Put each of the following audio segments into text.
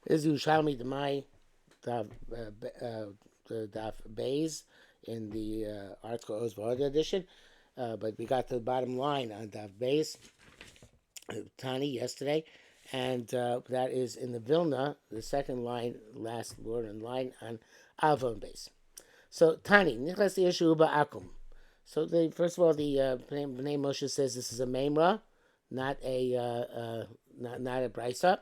This is Yerushalmi Demai, the Daf Bays in the article Oz V'Hoda edition. But we got to the bottom line on Daf Bays, Tani, yesterday. And that is in the Vilna, the second line, last word in line on Avon Bays. So, Tani, Nichlas Yeshu Ba'akum. So, first of all, the B'nai Moshe says this is a Memra, not a Brisa.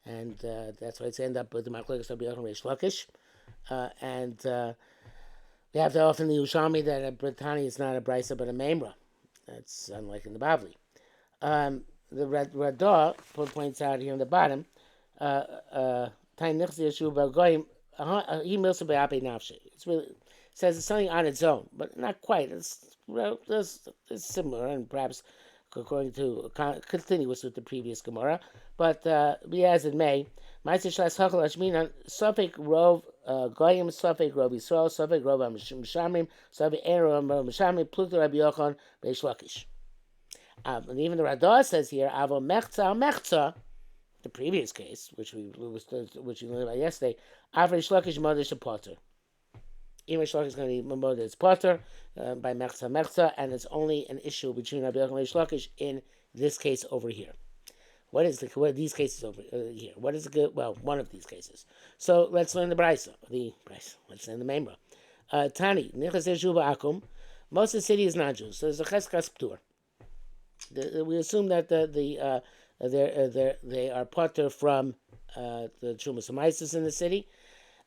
And that's why it's end up with the Machlokes Rabbi Yochanan Reish Lakish. And we have to often the Yerushalmi that a Brittani is not a Brisa but a Memra. That's unlike in the Bavli. The Radah points out here on the bottom, it's really says it's something on its own, but not quite. It's similar and perhaps according to continuous with the previous Gemara, but be as it may, Suffolk Rov Goyim, Suffolk Rov Yisrael, Suffolk Rov Mishamrim, Suffolk Aaron Rov Mishamrim, Pluto Rabbi Yochanan, Reish Lakish. And even the Radah says here, Avo Mechza Mechza, the previous case, which we learned about yesterday, Av Reish Lakish Modish Potter. Even Reish Lakish is going to be Modish Potter by Mechza Mechza, and it's only an issue between Rabbi Yochanan and Reish Lakish in this case over here. What are these cases over here? What is the good? Well, one of these cases. So let's learn the Brisa. Let's learn the Memra. Tani, Nichas Yeshuva Akum. Most of the city is not Jews, so there's a Cheskas Ptur. We assume that they are potter from the Trumas Hamaisis in the city.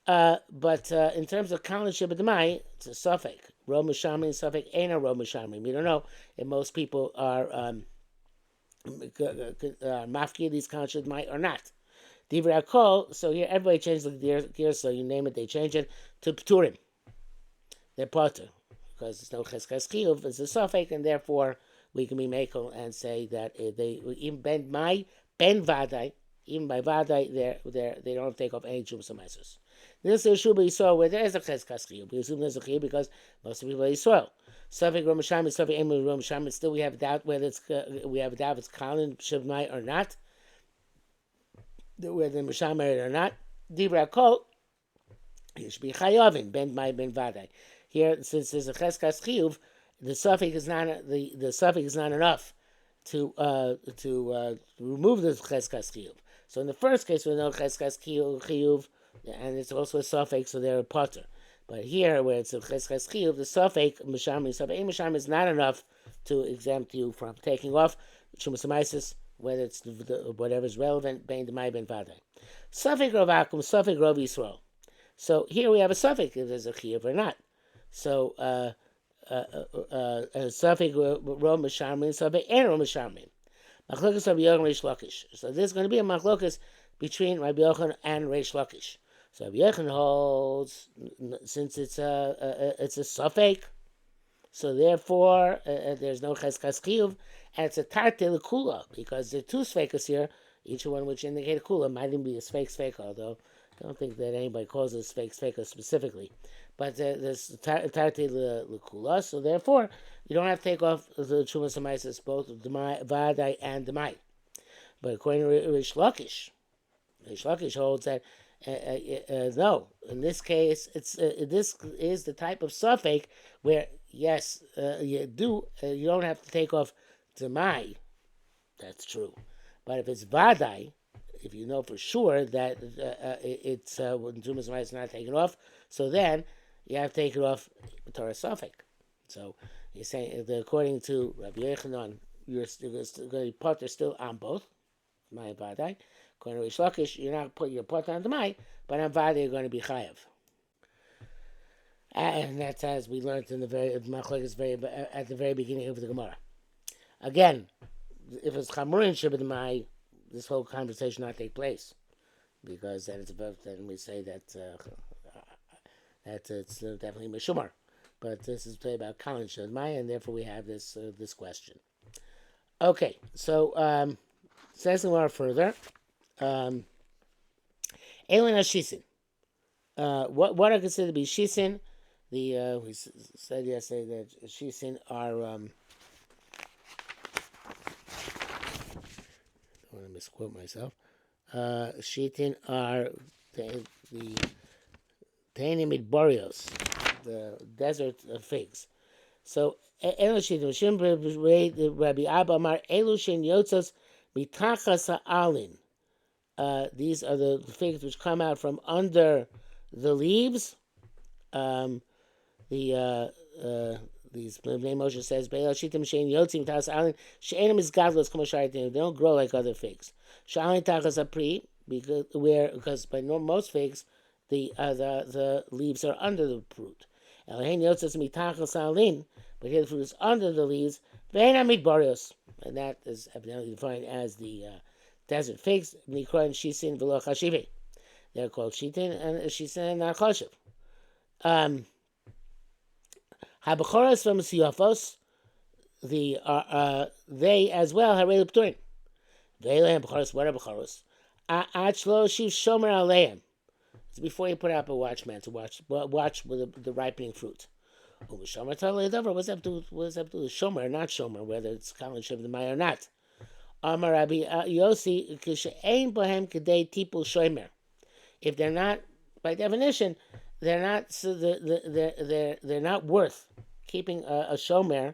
But in terms of Kalin Shabbat Demai, it's a suffix. Ro Mishamri, suffix ain't a Ro Mishamri. We don't know if most people are mafki these Kalin Shabbat Demai or not. Divrei Akol, so here everybody changes the gear, so you name it, they change it to Pturim. They're potter. Because there's no Cheskas Chiyuv, it's a suffix, and therefore we can be makel and say that they even ben vadai, even by vadai, they don't take off any chum samaisus. This is Shuba Yisrael where there is a cheskas chiyuv. We assume there's a chiyuv because most of the people are Yisrael. Safek Rom Sham, Safek Emel Rom Sham. Still, we have doubt whether it's if Kalin Shavmai or not, whether Misham married or not. Dibra Kol, he should be Chayavin ben Mai ben vadai. Here, since there's a cheskas chiyuv, the suffix is not enough to remove the cheskas chiyuv. So in the first case, we know cheskas chiyuv, and it's also a suffix, so they're a potter. But here, where it's a cheskas chiyuv, the suffix misham is not enough to exempt you from taking off shumas, whether it's whatever's relevant, bein demai ben vadai. Suffix rov akum, suffix rov Yisrael. So here we have a suffix if there's a chiyuv or not. So Safek Ro Mishamrin, Safek and Ro Mishamrin. Machlokas Rabbi Yochanan Reish Lakish. So there's going to be a machlokas between Rabbi Yochanan and Reish Lakish. So Rabbi Yochanan holds, since it's a Safek, so therefore there's no Cheskas Chiyuv, and it's a Tarte L'Kula, because there are two Sfekas here, each one which indicate a Kula. Might even be a Sfek, although I don't think that anybody calls it Sfek specifically. But there's Tarte L'Kula, so therefore you don't have to take off the Trumas Hamaisis, both Vadai and Demai. But according to Reish Lakish holds that no, in this case, this is the type of suffix where yes, you don't have to take off Demai. That's true, but if it's Vadai, if you know for sure that it's when Trumas Hamaisis is not taken off, so then you have to take it off Torah suffix. So you're saying that according to Rabbi Yochanan, you're going to be potter still on both, my vadai. According to Reish Lakish, you're not putting your potter on the mai, but on vadai you're going to be chayav. And that's as we learned in the at the very beginning of the Gemara. Again, if it's chamurin shabbat mai, this whole conversation not take place, because then we say that it's definitely Meshumar. But this is about Kalin Shadmai, and therefore we have this question. Okay, so says more further. Elin Shisin. What are considered to be Shisin? We said yesterday that Shisin are. I don't want to misquote myself. Shitin are the Tainimid Boreos, the desert figs. So Elu Shitin Shim Rabbi Abba Amar Elu Shin Yotzos Mitachas Ha'alin. These are the figs which come out from under the leaves. Um, the these Moshe says Be'el Shitim Shein Yotzim Tachas Ha'alin She'enim is godless They don't grow like other figs. Sha'alin Tachas Apri because by most figs the leaves are under the fruit. Elahin Yotzos Mitachas Ha'alin, but here the fruit is under the leaves. Ve'ena Midbarios, and that is evidently defined as the desert figs. Nikra and Shisin V'lo Chashivi. They're called Shitin and Shisin and not Chashiv. Habachoros from Siyafos, they as well Harei Pturin. Ve'elehem Bachoros, what are Bachoros? Achlo Shiv Shomer Aleim. It's before you put up a watchman to watch with the ripening fruit. Shomer Taledover, what does that do with Shomer or not Shomer, whether it's Kalin Shiv Demai or not? Amar Rabbi Yossi, Kishe'ein Bohem Kedei Tipul Shomer. If they're not, by definition, they're not they're not worth keeping a shomer,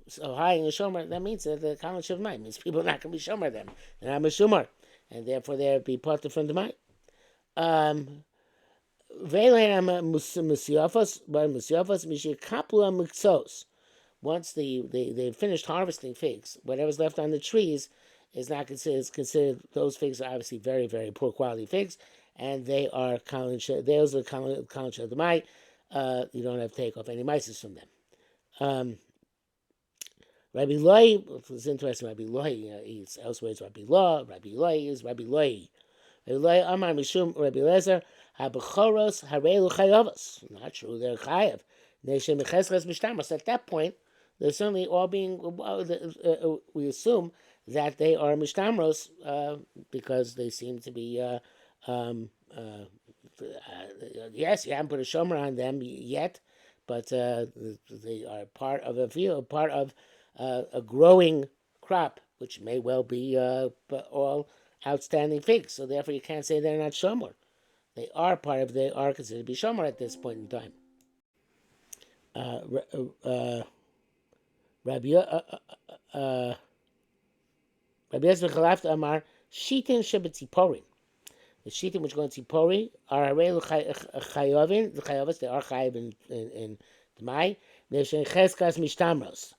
so hiring a shomer. That means that the Kalin Shiv Demai means people are not going to be shomer them. They're not a shomer, and therefore they'll be parted from the Demai. Once they finished harvesting figs, whatever's left on the trees is not considered. Those figs are obviously very, very poor quality figs, and they are those are Kalin Demai. You don't have to take off any mices from them. Rabbi Loi, it's interesting. Rabbi Loi, he's elsewhere. It's Rabbi Law. Rabbi Loi is Rabbi Loi. Rabbi Loi Amar Mishum Rabbi Lezer Habechoros Harelu Chayavos. Not true. They're Chayav. Neshem Mechesres Mishtamos. At that point, they're certainly all being. We assume that they are Mishtamros because they seem to be. Yes, you haven't put a shomer on them yet, but they are part of a field, part of a growing crop, which may well be all outstanding figs. So therefore, you can't say they're not shomer. They are part of. They are considered to be shomer at this point in time. Rabbi Yosef Chalafta Amar Shitin Shebetziporim. The Shitim which go in Tzipori are Harei Chayovin. The Chayovas they are Chayav in Demai. They're Cheskas Mishtamros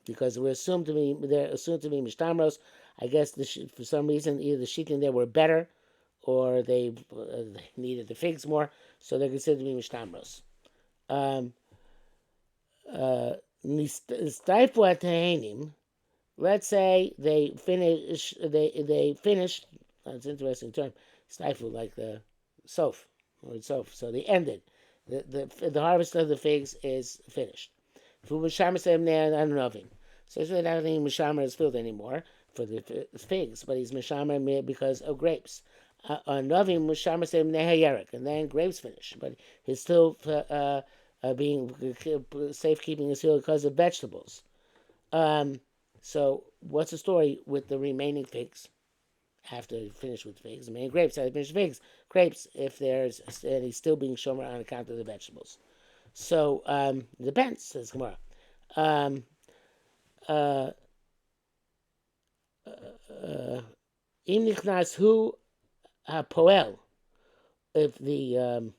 because they're assumed to be Mishtamros. I guess for some reason either the Shitim there were better or they needed the figs more, so they're considered to be Mishtamros. Let's say they finish. They finished. That's an interesting term. Stifle like the sof or sof. So they ended. The harvest of the figs is finished. So it's not having Mishamer is filled anymore for the figs, but he's Mishamer because of grapes. Novim Mishamer Seim Nehayerik, and then grapes finish, but he's still being safekeeping his heel because of vegetables. So what's the story with the remaining figs? After he finished with figs, grapes. After he finished figs, grapes. If there's and he's still being shomer on account of the vegetables. So it depends. Says Gemara. Im nichnas hu poel. If a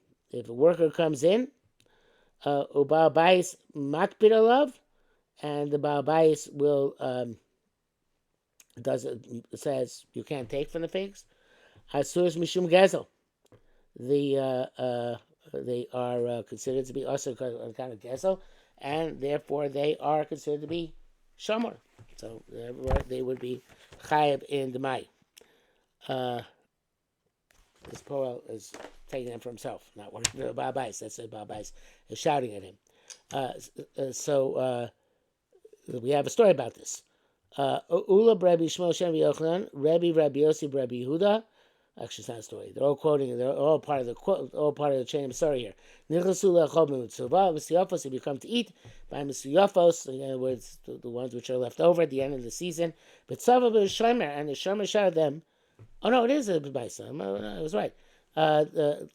worker comes in, ubal bayis makpid alav, and the baal bayis will says you can't take from the figs. Asur mishum gezel. They are considered to be also on account of gezel, and therefore they are considered to be shomer. So they would be chayav in the mai. This poel is taking them for himself, not one of the baal bayis. That's the baal bayis is shouting at him. So we have a story about this. Ula Rabbi Shmuel Shem Yochanan, Rabbi Yossi, Rabbi Yehuda. Actually, it's not a story. They're all quoting. They're all part of the chain of story here. Nichasu le'achol b'mitzvah v'siyafos. If you come to eat by mitzvahos, in other words, the ones which are left over at the end of the season. But tzava b'shomer, and the shomer shouted them Oh no, it is a Baisa. I was right. Ula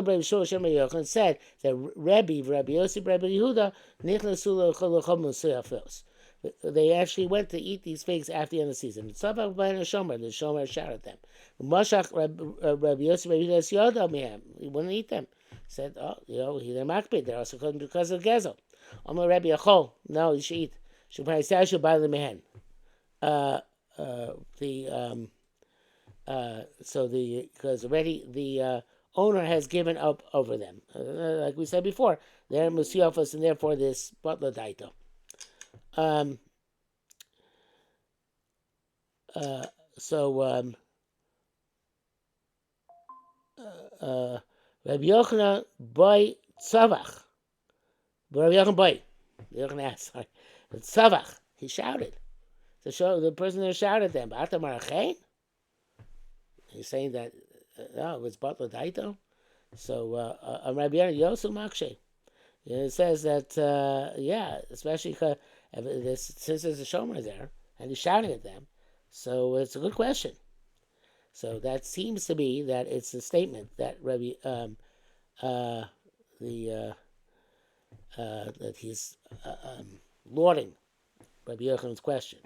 Rebbe Shul Shem Yochanan said that Rabbi Yossi, Rabbi Yehuda, Nichnasu L'Chol Musafos. They actually went to eat these figs after the end of the season. Tzavak B'nai Shomer, the Shomer shouted at them. Mashach Rabbi Yossi, Rabbi Yehuda Yoda Mihem. He wouldn't eat them. He said, oh, they're makbid. They're also called because of Gezel. Amar Rabbi Achol. No, you should eat. Should probably say I should buy the mehen. The so the because already the owner has given up over them. Like we said before, they're musiofos, and therefore this butler daito. Um, so Rabbi Yochanan boy tzavach, Rabbi Yochanan boy, Yochanan asked, sorry, tzavach. He shouted. The person there shouted at them. He's saying that no, it was butler daito. So Rabbi Yosu Makshe. It says that especially because since there's a shomer there and he's shouting at them, so it's a good question. So that seems to be that it's a statement that Rabbi that he's lauding Rabbi Yochanan's question.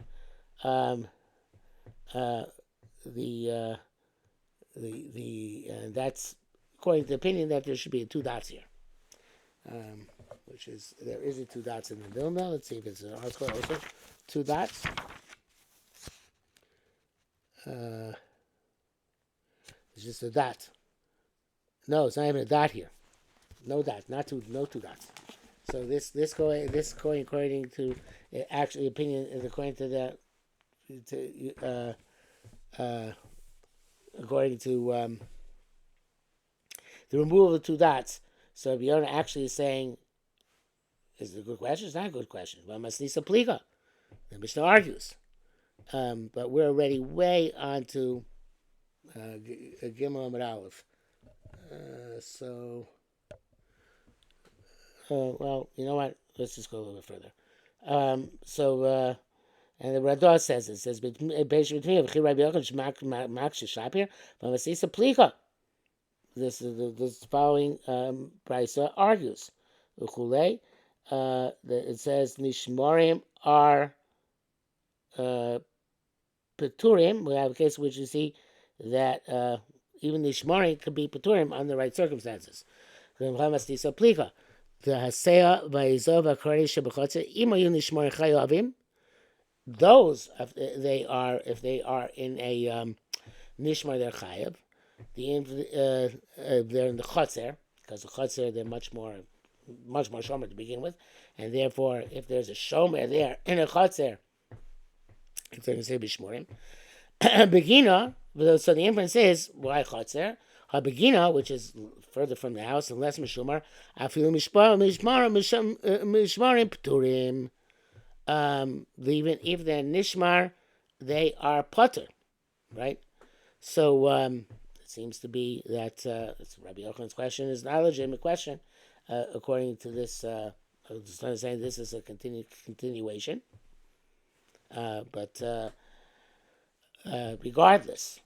That's according to the opinion that there should be two dots here. Which is, there is a two dots in the Vilna. Let's see if it's an article also. Two dots. It's just a dot. No, it's not even a dot here. No dot, no two dots. So this going according to actually opinion is according to that according to the removal of the two dots. So if you're actually saying, is it a good question? It's not a good question. Well, must need some pliga. The Mishnah argues. But we're already way on to Gimel Amud Aleph. Well, you know what? Let's just go a little bit further. And the Radah says, between Rabbi Yochanan Makshe Shapir, but Masisa Pliga. This following Brisa argues. It says Nishmarim are Peturim. We have a case in which you see that even Nishmarim could be Peturim under the right circumstances. The Hasea Vayizov Akari Shebechotze Imayu Nishmarim Chayavim. Those if they are in a Nishmar they're Chayav. They're in the Chotzer, because the Chotzer they're much more shomer to begin with, and therefore if there's a shomer there in a Chotzer, if they're going to say Bishmorim, Begina, so the inference is why Chotzer, Begina, which is further from the house and less Mishumar, Afilu Mishmarim Pturim. Even if they're Nishmar, they are Potter, right? So it seems to be that Rabbi Yochanan's question is not a legitimate question, according to this. I was trying to say this is a continuation, but regardless,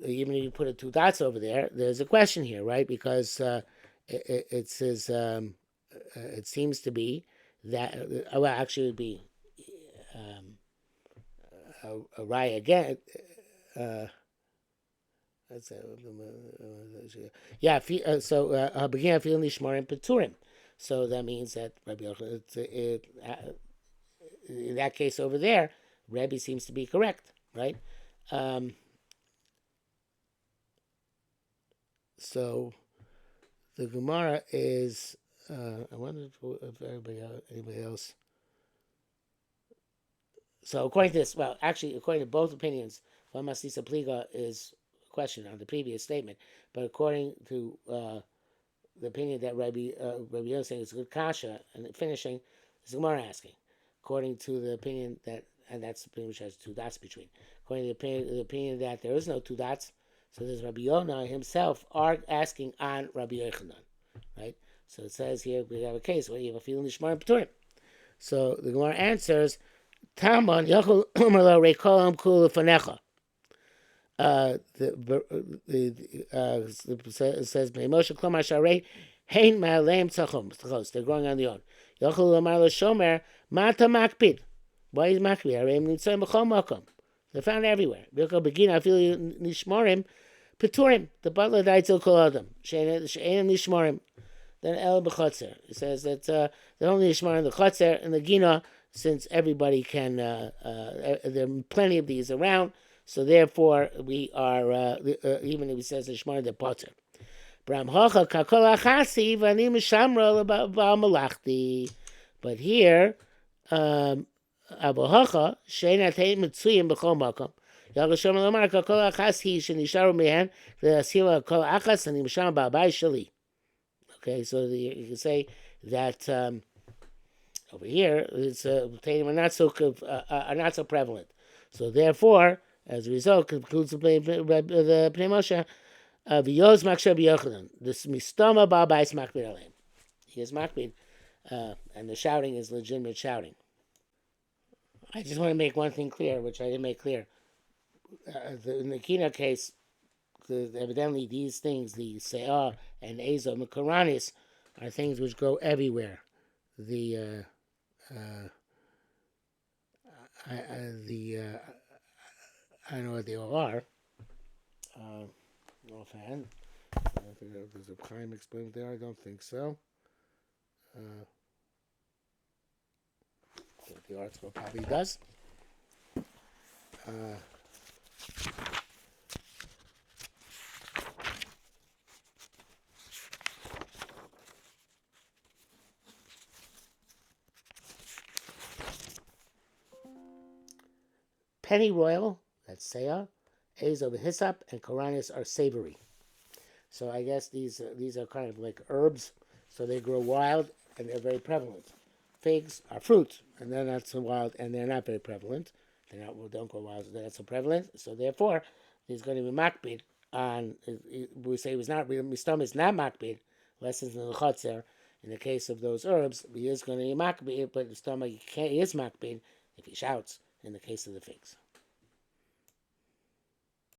even if you put two dots over there, there's a question here, right? Because it says it seems to be that actually it would be a raya again. Begin feeling Nishmarim Peturim. So that means that Rabbi in that case over there, Rabbi seems to be correct, right? So the Gemara is. I wonder if anybody else. So according to this, according to both opinions, Masisa Pliga is a question on the previous statement, but according to the opinion that Rabbi Yosef saying is a good kasha, and finishing, is the Gemara asking. According to the opinion that, and that's the opinion which has two dots between. According to the opinion that there is no two dots, so there's Rabbi Yonah himself asking on Rabbi Yochanan, right? So it says here we have a case where you have a feeling Nishmar P'turim. So the Gemara answers, Talmud Yachol Umar Lo Reikolam Kul Fanecha. It says Moshe Klomar Sharei Hein Ma'aleim Tzachos. They're going on the own. Yochel Lomar LaShomer Mata Makpid. Why is Makpid? Hareim Nitzayim B'chol Makom. They're found everywhere. Yochel Begin Afil Nishmorim Peturim. The butler died till Kol Adam. She'enim Nishmorim. Then El B'chotzer. It says that they're only Nishmorim the Chotzer and the Gina, since everybody can. There are plenty of these around. So therefore, we are even if it says Ishmael the Potter. But here, Abahacha sheina teim mitzuyim b'chol makom. Yagashom lomar kakol achas hi shenisharu mehen le'asila kol achas ani misham ba'abai shali. Okay, so you can say that over here it's teim are not so prevalent. So therefore, as a result, concludes the Pnei Moshe, V'yoz Maksheh B'yochanan. This mistama ba'abais makbid aleim. He is makbid, and the shouting is legitimate shouting. I just want to make one thing clear, which I didn't make clear. In the Kina case, evidently these things, the Se'ah and Ezo and Koranis, are things which grow everywhere. I don't know what they all are. Offhand. I don't think there's a crime explained there. I don't think so. The article probably does. Pennyroyal, that's Seah, Ezo the hyssop, and Koranis are savory. So I guess these are kind of like herbs, so they grow wild and they're very prevalent. Figs are fruit, and they're not so wild, and they're not very prevalent. Don't grow wild, so they're not so prevalent. So therefore, there's going to be makbid on. We say it was not mistam is not makbid. Lessons in the chotzer. In the case of those herbs, he is going to be makbid, but the stomach he is makbid if he shouts. In the case of the figs.